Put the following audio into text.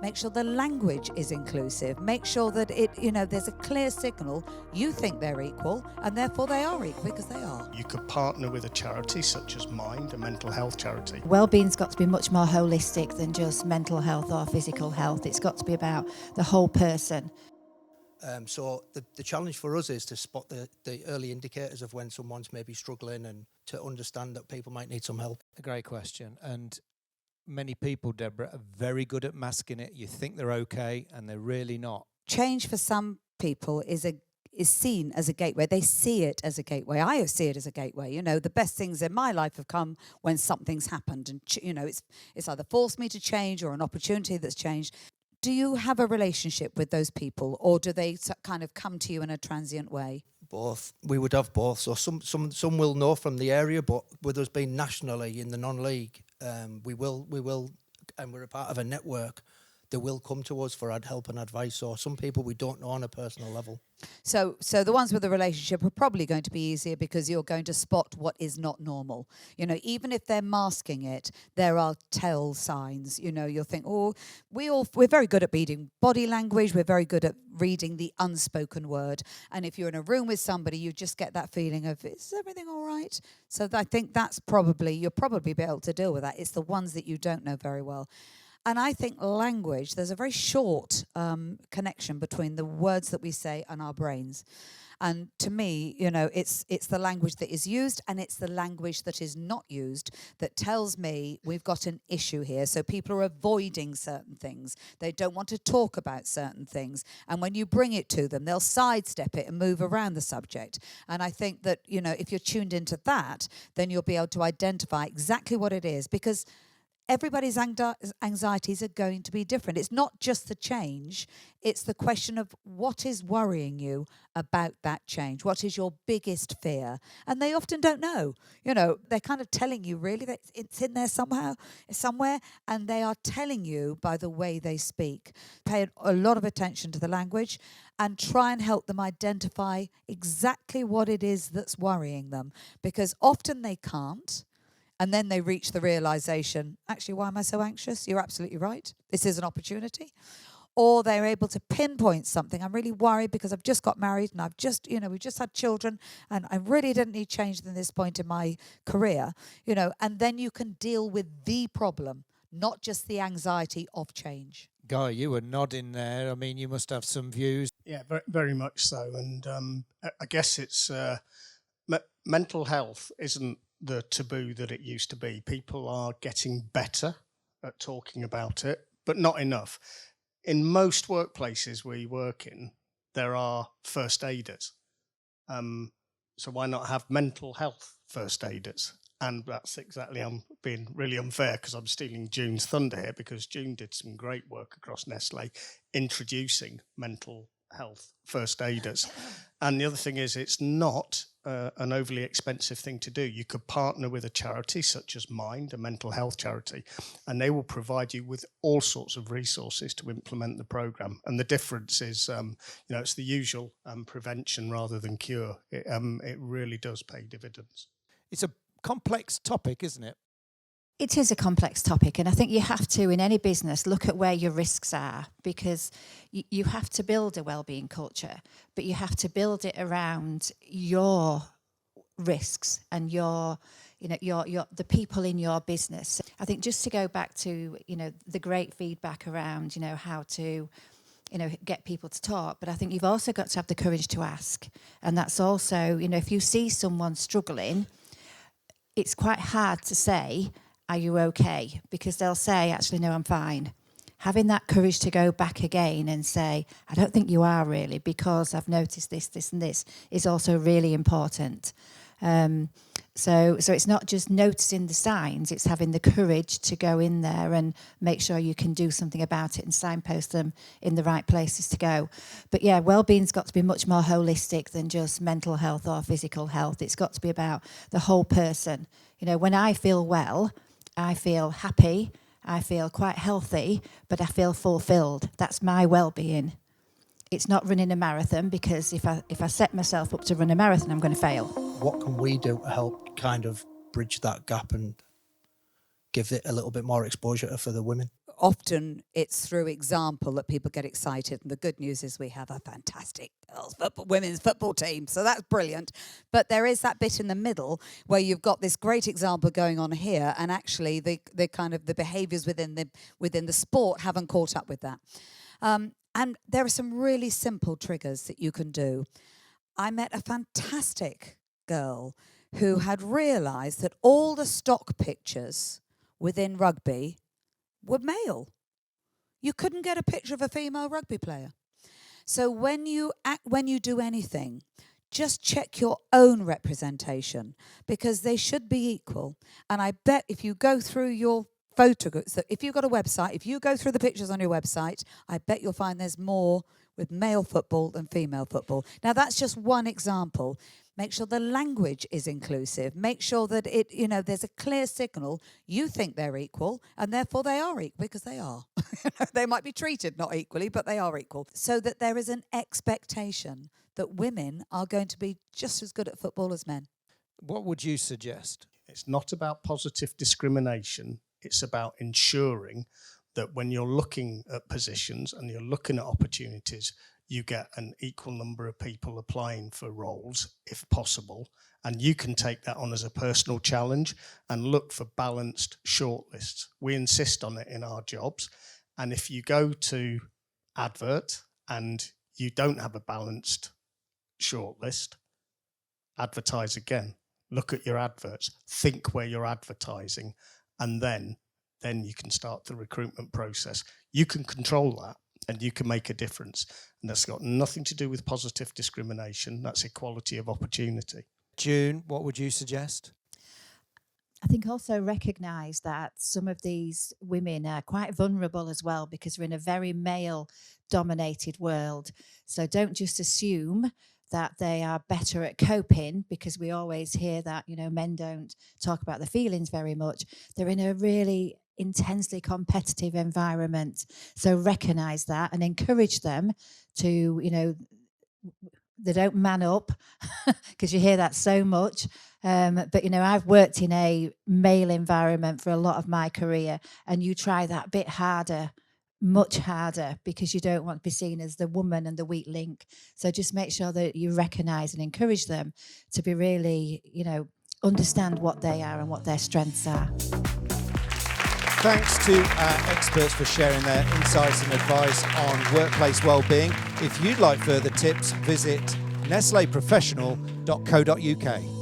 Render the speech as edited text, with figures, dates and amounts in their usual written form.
Make sure the language is inclusive. Make sure that there's a clear signal. You think they're equal, and therefore they are equal, because they are. You could partner with a charity such as mine, a mental health charity. Wellbeing's got to be much more holistic than just mental health or physical health. It's got to be about the whole person. So the challenge for us is to spot the early indicators of when someone's maybe struggling, and to understand that people might need some help. A great question. And many people, Deborah, are very good at masking it. You think they're okay, and they're really not. Change for some people is seen as a gateway. They see it as a gateway. I see it as a gateway. The best things in my life have come when something's happened, and it's either forced me to change or an opportunity that's changed. Do you have a relationship with those people, or do they kind of come to you in a transient way? Both. We would have both. So some will know from the area, but with us being nationally in the non-league, we will, and we're a part of a network. They will come to us for help and advice. So some people we don't know on a personal level. So the ones with a relationship are probably going to be easier, because you're going to spot what is not normal. Even if they're masking it, there are tell signs. You'll think, we're very good at reading body language. We're very good at reading the unspoken word. And if you're in a room with somebody, you just get that feeling of, is everything all right? So I think you'll probably be able to deal with that. It's the ones that you don't know very well. And I think language, there's a very short connection between the words that we say and our brains. And to me, it's the language that is used, and it's the language that is not used that tells me we've got an issue here. So people are avoiding certain things. They don't want to talk about certain things. And when you bring it to them, they'll sidestep it and move around the subject. And I think that, if you're tuned into that, then you'll be able to identify exactly what it is, because everybody's anxieties are going to be different. It's not just the change. It's the question of what is worrying you about that change. What is your biggest fear? And they often don't know. They're kind of telling you really that it's in there somewhere, and they are telling you by the way they speak. Pay a lot of attention to the language and try and help them identify exactly what it is that's worrying them, because often they can't. And then they reach the realization, actually, why am I so anxious? You're absolutely right. This is an opportunity. Or they're able to pinpoint something. I'm really worried because I've just got married, and I've just, we've just had children, and I really didn't need change at this point in my career, and then you can deal with the problem, not just the anxiety of change. Guy, you were nodding there. I mean, you must have some views. Yeah, very, very much so. And I guess it's mental health isn't the taboo that it used to be. People are getting better at talking about it, but not enough. In most workplaces we work in, there are first aiders. So why not have mental health first aiders? And that's exactly, I'm being really unfair because I'm stealing June's thunder here, because June did some great work across Nestlé introducing mental health first aiders. And the other thing is, it's not an overly expensive thing to do. You could partner with a charity such as mine, a mental health charity, and they will provide you with all sorts of resources to implement the program. And the difference is, it's the usual prevention rather than cure. It really does pay dividends. It's a complex topic, isn't it? It is a complex topic, and I think you have to, in any business, look at where your risks are, because you have to build a wellbeing culture, but you have to build it around your risks and your the people in your business. I think just to go back to the great feedback around how to get people to talk, but I think you've also got to have the courage to ask, and that's also if you see someone struggling, it's quite hard to say, are you okay? Because they'll say, actually, no, I'm fine. Having that courage to go back again and say, I don't think you are really, because I've noticed this, this and this, is also really important. So it's not just noticing the signs, it's having the courage to go in there and make sure you can do something about it and signpost them in the right places to go. But yeah, wellbeing's got to be much more holistic than just mental health or physical health. It's got to be about the whole person. When I feel well, I feel happy, I feel quite healthy, but I feel fulfilled. That's my well-being. It's not running a marathon, because if I set myself up to run a marathon, I'm going to fail. What can we do to help kind of bridge that gap and give it a little bit more exposure for the women? often it's through example that people get excited. And the good news is we have a fantastic women's football team, so that's brilliant. But there is that bit in the middle where you've got this great example going on here, and actually the kind of the behaviours within the sport haven't caught up with that. And there are some really simple triggers that you can do. I met a fantastic girl who had realised that all the stock pictures within rugby were male. You couldn't get a picture of a female rugby player. So when you do anything, just check your own representation, because they should be equal. And I bet if you go through your photographs, so if you've got a website, if you go through the pictures on your website, I bet you'll find there's more with male football than female football. Now, that's just one example. Make sure the language is inclusive. Make sure that there's a clear signal. You think they're equal, and therefore they are equal, because they are. They might be treated not equally, but they are equal. So that there is an expectation that women are going to be just as good at football as men. What would you suggest? It's not about positive discrimination. It's about ensuring that when you're looking at positions and you're looking at opportunities, you get an equal number of people applying for roles, if possible, and you can take that on as a personal challenge and look for balanced shortlists. We insist on it in our jobs, and if you go to advert and you don't have a balanced shortlist, advertise again. Look at your adverts, think where you're advertising, and then you can start the recruitment process. You can control that, and you can make a difference. And that's got nothing to do with positive discrimination. That's equality of opportunity. June, what would you suggest? I think also recognise that some of these women are quite vulnerable as well, because we're in a very male-dominated world. So don't just assume that they are better at coping, because we always hear that, men don't talk about their feelings very much. They're in a really intensely competitive environment. So recognise that and encourage them to, they don't man up, because you hear that so much. But, I've worked in a male environment for a lot of my career, and you try that bit harder, much harder, because you don't want to be seen as the woman and the weak link. So just make sure that you recognise and encourage them to be really, understand what they are and what their strengths are. Thanks to our experts for sharing their insights and advice on workplace wellbeing. If you'd like further tips, visit nestleprofessional.co.uk.